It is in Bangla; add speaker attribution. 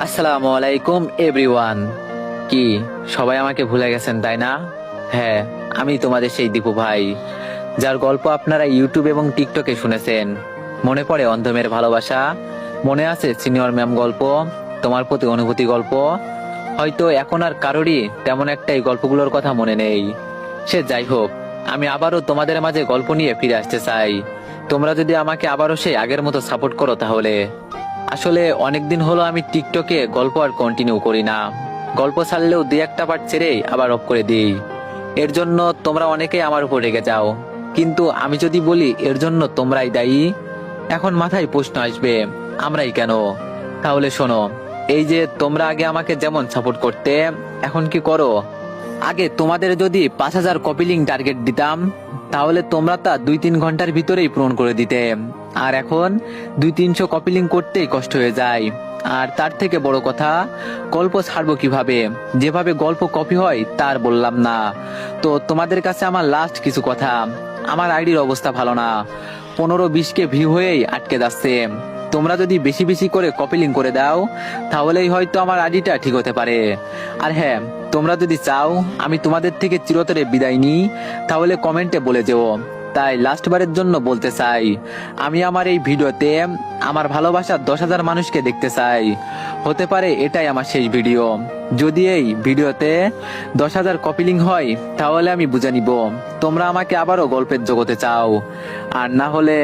Speaker 1: আসসালামু আলাইকুম এভরিওয়ান। কি সবাই আমাকে ভুলে গেছেন তাই না? হ্যাঁ, আমি তোমাদের সেই দীপু ভাই, যার গল্প আপনারা ইউটিউব এবং টিকটকে শুনেছেন। মনে পড়ে অন্ধমের ভালোবাসা, মনে আছে সিনিয়র ম্যাম গল্প, তোমার প্রতি অনুভূতি গল্প। হয়তো এখন আর কারোরই তেমন একটা এই গল্পগুলোর কথা মনে নেই। সে যাই হোক, আমি আবারও তোমাদের মাঝে গল্প নিয়ে ফিরে আসতে চাই। তোমরা যদি আমাকে আবারও সেই আগের মতো সাপোর্ট করো তাহলে। আসলে অনেকদিন হলো আমি টিকটকে গল্প আর কন্টিনিউ করি না। গল্প ছাড়লেও দুই একটা পার্ট ছেড়েই আবার অফ করে দিই। এর জন্য তোমরা অনেকেই আমার উপর রেগে যাও, কিন্তু আমি যদি বলি এর জন্য তোমরাই দায়ী, এখন মাথায় প্রশ্ন আসবে আমরাই কেন? তাহলে শোনো, এই যে তোমরা আগে আমাকে যেমন সাপোর্ট করতে, এখন কি করো? আগে তোমাদের যদি 5,000 কপি লিঙ্ক টার্গেট দিতাম, তাহলে তোমরা তা 2-3 ঘন্টার ভিতরেই পূরণ করে দিতে। আর এখন 200-300 কপি লিঙ্ক করতেই কষ্ট হয়ে যায়। আর তার থেকে বড় কথা, গল্প ছাড়বো কিভাবে? যেভাবে গল্প কপি হয় তার বললাম না। তো তোমাদের কাছে আমার লাস্ট কিছু কথা। আমার আইডির অবস্থা ভালো না, 15-20K ভিউ হয়েই আটকে যাচ্ছে। তোমরা যদি বেশি বেশি করে কপি লিঙ্ক করে দাও, তাহলেই হয়তো আমার আইডিটা ঠিক হতে পারে। আর হ্যাঁ, তোমরা যদি চাও আমি তোমাদের থেকে চিরতরে বিদায় নিই, তাহলে কমেন্টে বলে যেও। তাই লাস্ট বারের জন্য বলতে চাই, আমি আমার এই ভিডিওতে আমার ভালোবাসার 10,000 মানুষকে দেখতে চাই। হতে পারে এটাই আমার শেষ ভিডিও। যদি এই ভিডিওতে 10,000 কপি লিঙ্ক হয়, তাহলে আমি বুঝে নিব তোমরা আমাকে আবারও গল্পের জগতে চাও। আর না হলে